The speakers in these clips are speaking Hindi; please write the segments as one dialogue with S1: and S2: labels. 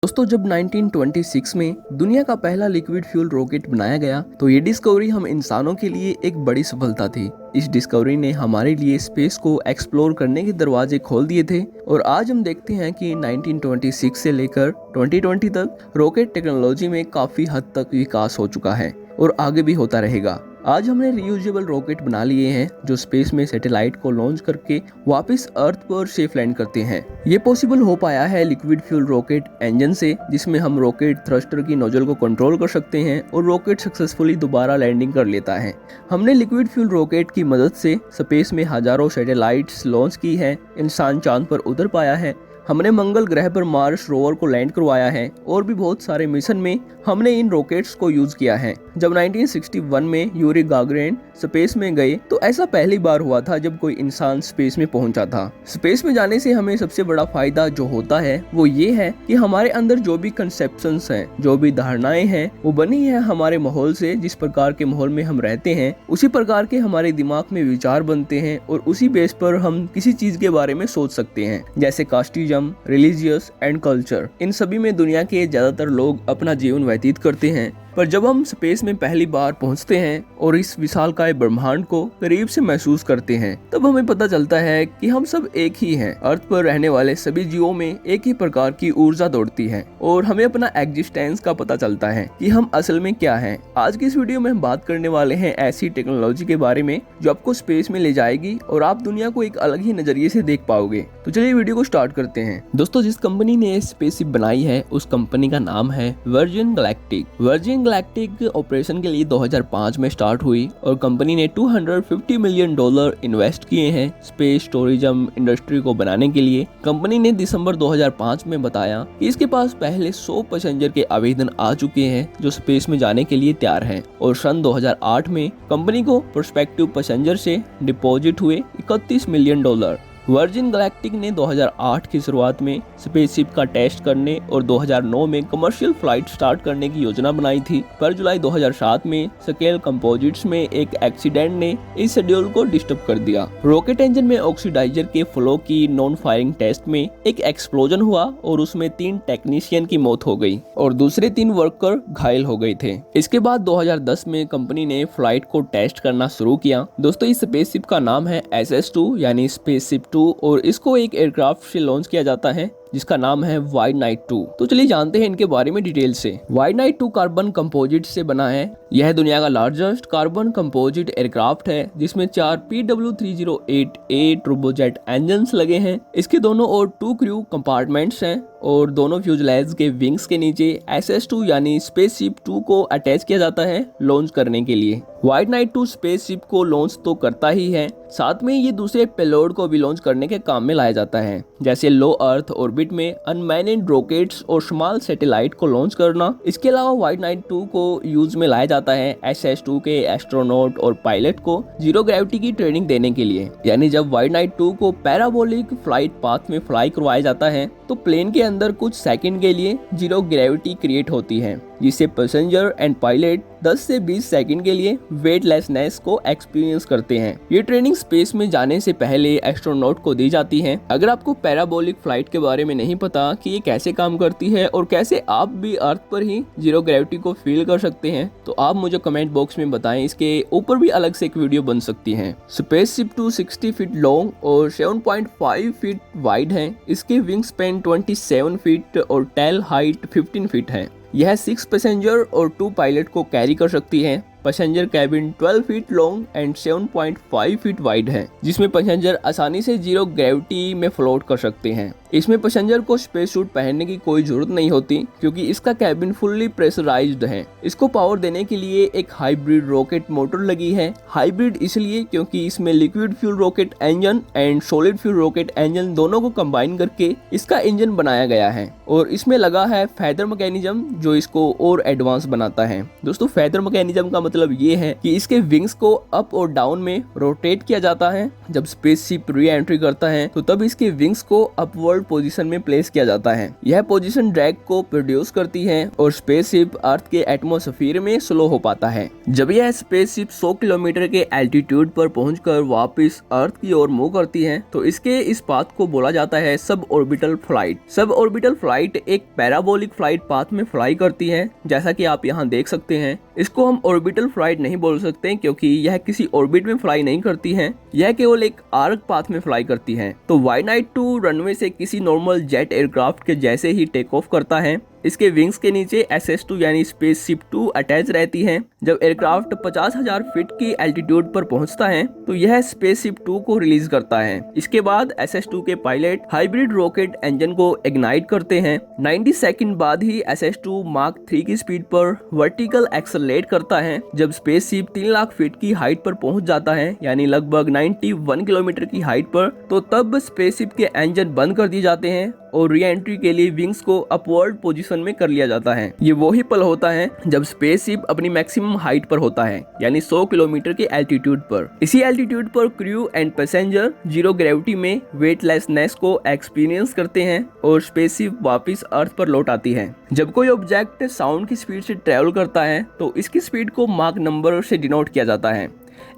S1: दोस्तों जब 1926 में दुनिया का पहला लिक्विड फ्यूल रॉकेट बनाया गया तो ये डिस्कवरी हम इंसानों के लिए एक बड़ी सफलता थी। इस डिस्कवरी ने हमारे लिए स्पेस को एक्सप्लोर करने के दरवाजे खोल दिए थे और आज हम देखते हैं कि 1926 से लेकर 2020 तक रॉकेट टेक्नोलॉजी में काफी हद तक विकास हो चुका है और आगे भी होता रहेगा। आज हमने रियूजेबल रॉकेट बना लिए हैं जो स्पेस में सैटेलाइट को लॉन्च करके वापस अर्थ पर सेफ लैंड करते हैं। ये पॉसिबल हो पाया है लिक्विड फ्यूल रॉकेट इंजन से, जिसमें हम रॉकेट थ्रस्टर की नोजल को कंट्रोल कर सकते हैं और रॉकेट सक्सेसफुली दोबारा लैंडिंग कर लेता है। हमने लिक्विड फ्यूल रॉकेट की मदद से स्पेस में हजारों सैटेलाइट्स लॉन्च की है, इंसान चांद पर उतर पाया है, हमने मंगल ग्रह पर मार्स रोवर को लैंड करवाया है और भी बहुत सारे मिशन में हमने इन रॉकेट्स को यूज किया है। जब 1961 में यूरी गागरिन स्पेस में गए तो ऐसा पहली बार हुआ था जब कोई इंसान स्पेस में पहुंचा था। स्पेस में जाने से हमें सबसे बड़ा फायदा जो होता है वो ये है कि हमारे अंदर जो भी कंसेप्शंस हैं, जो भी धारणाएं हैं, वो बनी है हमारे माहौल से। जिस प्रकार के माहौल में हम रहते हैं उसी प्रकार के हमारे दिमाग में विचार बनते हैं और उसी बेस पर हम किसी चीज के बारे में सोच सकते हैं, जैसे कास्टिज्म, रिलीजियस एंड कल्चर। इन सभी में दुनिया के ज्यादातर लोग अपना जीवन व्यतीत करते हैं। पर जब हम स्पेस में पहली बार पहुंचते हैं और इस विशालकाय ब्रह्मांड को करीब से महसूस करते हैं तब हमें पता चलता है कि हम सब एक ही हैं। अर्थ पर रहने वाले सभी जीवों में एक ही प्रकार की ऊर्जा दौड़ती है और हमें अपना एग्जिस्टेंस का पता चलता है कि हम असल में क्या हैं। आज की इस वीडियो में हम बात करने वाले हैं ऐसी टेक्नोलॉजी के बारे में जो आपको स्पेस में ले जाएगी और आप दुनिया को एक अलग ही नजरिए से देख पाओगे। तो चलिए वीडियो को स्टार्ट करते हैं। दोस्तों जिस कंपनी ने स्पेसशिप बनाई है उस कंपनी का नाम है virgin galactic. Virgin galactic operation के लिए 2005 में स्टार्ट हुई और कंपनी ने $250 मिलियन इन्वेस्ट किए हैं स्पेस टूरिज्म इंडस्ट्री को बनाने के लिए। कंपनी ने दिसंबर 2005 में बताया कि इसके पास पहले 100 पैसेंजर के आवेदन आ चुके हैं जो स्पेस में जाने के लिए तैयार हैं और सन 2008 में कंपनी को प्रोस्पेक्टिव पैसेंजर से डिपॉजिट हुए $31 मिलियन। वर्जिन गैलेक्टिक ने 2008 की शुरुआत में स्पेसशिप का टेस्ट करने और 2009 में कमर्शियल फ्लाइट स्टार्ट करने की योजना बनाई थी, पर जुलाई 2007 में स्केल कंपोजिट्स में एक एक्सीडेंट ने इस शेड्यूल को डिस्टर्ब कर दिया। रॉकेट इंजन में ऑक्सीडाइजर के फ्लो की नॉन फायरिंग टेस्ट में एक एक्सप्लोजन हुआ और उसमें 3 टेक्नीशियन की मौत हो गई और दूसरे 3 वर्कर घायल हो गए थे। इसके बाद 2010 में कंपनी ने फ्लाइट को टेस्ट करना शुरू किया। दोस्तों इस स्पेसशिप का नाम है SS-2 यानी स्पेसशिप 2 और इसको एक एयरक्राफ्ट से लॉन्च किया जाता है जिसका नाम है वाइड नाइट 2। तो चलिए जानते हैं इनके बारे में डिटेल से। वाइड नाइट 2 कार्बन कंपोजिट से बना है। यह दुनिया का लार्जेस्ट कार्बन कंपोजिट एयरक्राफ्ट है जिसमें 4 PW308A टर्बोजेट इंजन्स लगे हैं। इसके दोनों ओर 2 क्रू कंपार्टमेंट्स हैं और दोनों फ्यूजलेज के विंग्स के नीचे SS-2 यानी स्पेसशिप 2 को अटैच किया जाता है लॉन्च करने के लिए। वाइड नाइट 2 स्पेसशिप को लॉन्च तो करता ही है, साथ में ये दूसरे पेलोड को भी लॉन्च करने के काम में लाया जाता है, जैसे लो अर्थ ऑर्बिट में अनमैन्ड रॉकेट्स और स्मॉल सैटेलाइट को लॉन्च करना। इसके अलावा वाइड नाइट 2 को यूज में लाया जाता है SS-2 के एस्ट्रोनॉट और पायलट को जीरो ग्रेविटी की ट्रेनिंग देने के लिए। यानी जब वाइड नाइट 2 को पैराबोलिक फ्लाइट पाथ में फ्लाई करवाया जाता है तो प्लेन के अंदर कुछ सेकंड के लिए जीरो ग्रेविटी क्रिएट होती है, जिससे पैसेंजर एंड पायलट 10 से 20 सेकंड के लिए वेटलेसनेस को एक्सपीरियंस करते हैं। ये ट्रेनिंग स्पेस में जाने से पहले एस्ट्रोनॉट को दी जाती है। अगर आपको पैराबोलिक फ्लाइट के बारे में नहीं पता कि ये कैसे काम करती है और कैसे आप भी अर्थ पर ही जीरो ग्रेविटी को फील कर सकते हैं तो आप मुझे कमेंट बॉक्स में बताएं। इसके ऊपर भी अलग से एक वीडियो बन सकती है। स्पेसशिप 2 60 फीट लॉन्ग और 7.5 फीट वाइड है। इसके विंग स्पैन 27 फीट और टेल हाइट 15 फीट है। यह 6 पैसेंजर और 2 पायलट को कैरी कर सकती है। Passenger cabin 12 feet long and 7.5 feet wide है, जिसमें पैसेंजर आसानी से जीरो ग्रेविटी में फ्लोट कर सकते हैं। इसमें पैसेंजर को स्पेस सूट पहनने की कोई जरूरत नहीं होती क्योंकि इसका कैबिन फुल्ली प्रेशराइज्ड है। इसको पावर देने के लिए एक हाइब्रिड रॉकेट मोटर लगी है। हाइब्रिड इसलिए क्योंकि इसमें liquid fuel rocket engine and solid fuel rocket engine दोनों को कंबाइन करके इसका इंजन बनाया गया है और इसमें लगा है फेदर मैकेनिज्म जो इसको और एडवांस बनाता है। दोस्तों फेदर मैकेनिज्म का मतलब ये है कि इसके विंग्स को अप और डाउन में रोटेट किया जाता है। जब स्पेसशिप री एंट्री करता है तो तब इसके विंग्स को अपवर्ड अपवर्ड पोजीशन में प्लेस किया जाता है। यह पोजीशन ड्रैग को प्रोड्यूस करती है और स्पेसशिप अर्थ के एटमॉस्फेयर में स्लो हो पाता है। जब यह स्पेसशिप 100 किलोमीटर के एल्टीट्यूड पर पहुंचकर वापस अर्थ की ओर मूव करती है तो इसके इस पाथ को बोला जाता है sub orbital flight. Sub orbital flight एक पैराबोलिक फ्लाइट पाथ में फ्लाई करती है, जैसा कि आप यहाँ देख सकते हैं। इसको हम ऑर्बिटल फ्लाइट नहीं बोल सकते क्योंकि यह किसी ऑर्बिट में फ्लाई नहीं करती है, यह केवल एक आर्क पाथ में फ्लाई करती है। तो Y-92 रनवे से किसी नॉर्मल जेट एयरक्राफ्ट के जैसे ही टेक ऑफ करता है। इसके विंग्स के नीचे SS-2 यानी स्पेसशिप 2 अटैच रहती है। जब एयरक्राफ्ट 50,000 फीट की एल्टीट्यूड पर पहुंचता है तो यह स्पेसशिप 2 को रिलीज करता है। इसके बाद SS-2 के पायलट हाइब्रिड रॉकेट इंजन को इग्नाइट करते हैं। 90 सेकंड बाद ही SS-2 मार्क 3 की स्पीड पर वर्टिकल एक्सेलरेट करता है। जब स्पेसशिप 3 लाख फीट की हाइट पर पहुंच जाता है, यानी लगभग 91 किलोमीटर की हाइट पर, तो तब स्पेसशिप के इंजन बंद कर दिए जाते हैं और री एंट्री के लिए विंग्स को अपवर्ड पोजीशन में कर लिया जाता है। ये वही पल होता है जब स्पेसशिप अपनी मैक्सिमम हाइट पर होता है, यानी 100 किलोमीटर के एल्टीट्यूड पर। इसी एल्टीट्यूड पर crew and passenger zero gravity में वेटलेसनेस को एक्सपीरियंस करते हैं और स्पेसशिप वापस अर्थ पर लौट आती है। जब कोई ऑब्जेक्ट साउंड की स्पीड से ट्रेवल करता है तो इसकी स्पीड को माक नंबर से डिनोट किया जाता है।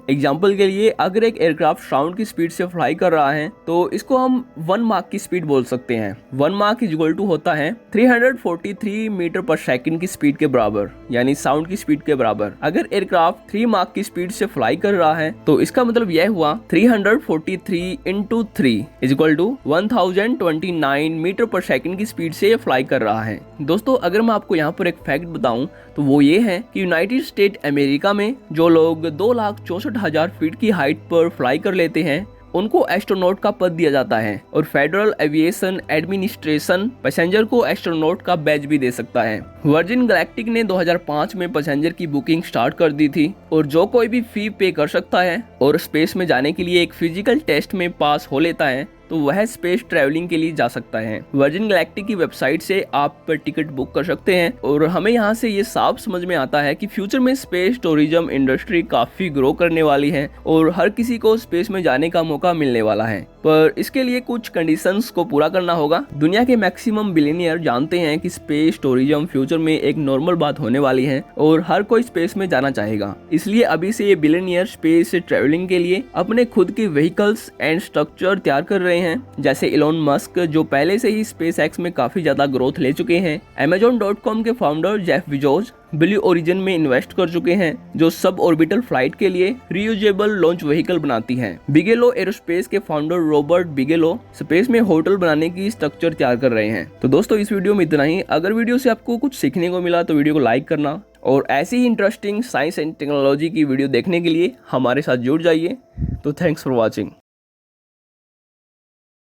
S1: एग्जाम्पल के लिए अगर एक एयरक्राफ्ट साउंड की स्पीड से फ्लाई कर रहा है तो इसको हम 1 माक की स्पीड बोल सकते हैं। 1 माक इज इक्वल टू होता है 343 मीटर पर सेकंड की स्पीड के बराबर, यानी साउंड की स्पीड के बराबर। अगर एयरक्राफ्ट 3 माक की स्पीड से फ्लाई कर रहा है तो इसका मतलब यह हुआ 343 into 3 is equal to 1029 metre per second की स्पीड से फ्लाई कर रहा है। दोस्तों, अगर मैं आपको यहाँ पर एक फैक्ट बताऊं तो वो ये है कि यूनाइटेड स्टेट अमेरिका में जो लोग 2,64,000 फीट की हाइट पर फ्लाई कर लेते हैं उनको एस्ट्रोनॉट का पद दिया जाता है और फेडरल एविएशन एडमिनिस्ट्रेशन पैसेंजर को एस्ट्रोनॉट का बैज भी दे सकता है। वर्जिन गैलेक्टिक ने 2005 में पैसेंजर की बुकिंग स्टार्ट कर दी थी और जो कोई भी फी पे कर सकता है और स्पेस में जाने के लिए एक फिजिकल टेस्ट में पास हो लेता है तो वह स्पेस ट्रैवलिंग के लिए जा सकता है। वर्जिन गैलेक्टिक की वेबसाइट से आप टिकट बुक कर सकते हैं और हमें यहाँ से ये साफ समझ में आता है कि फ्यूचर में स्पेस टूरिज्म इंडस्ट्री काफी ग्रो करने वाली है और हर किसी को स्पेस में जाने का मौका मिलने वाला है, पर इसके लिए कुछ कंडीशंस को पूरा करना होगा। दुनिया के मैक्सिमम बिलियनियर जानते हैं कि स्पेस टूरिज्म फ्यूचर में एक नॉर्मल बात होने वाली है और हर कोई स्पेस में जाना चाहेगा। इसलिए अभी से ये बिलियनियर स्पेस ट्रैवलिंग के लिए अपने खुद के व्हीकल्स एंड स्ट्रक्चर तैयार कर रहे हैं, जैसे इलोन मस्क जो पहले से ही स्पेसएक्स में काफी ज्यादा ग्रोथ ले चुके हैं। Amazon.com के founder Jeff Bezos blue origin में इन्वेस्ट कर चुके हैं जो सब ऑर्बिटल फ्लाइट के लिए रीयूजेबल लॉन्च व्हीकल बनाती है। बिगेलो एरोस्पेस के फाउंडर रॉबर्ट बिगेलो स्पेस में होटल बनाने की स्ट्रक्चर तैयार कर रहे हैं। तो दोस्तों, इस वीडियो में इतना ही। अगर वीडियो से आपको कुछ सीखने को मिला तो वीडियो को लाइक करना और ऐसी ही इंटरेस्टिंग साइंस एंड टेक्नोलॉजी की वीडियो देखने के लिए हमारे साथ जुड़ जाइए। तो थैंक्स फॉर वॉचिंग।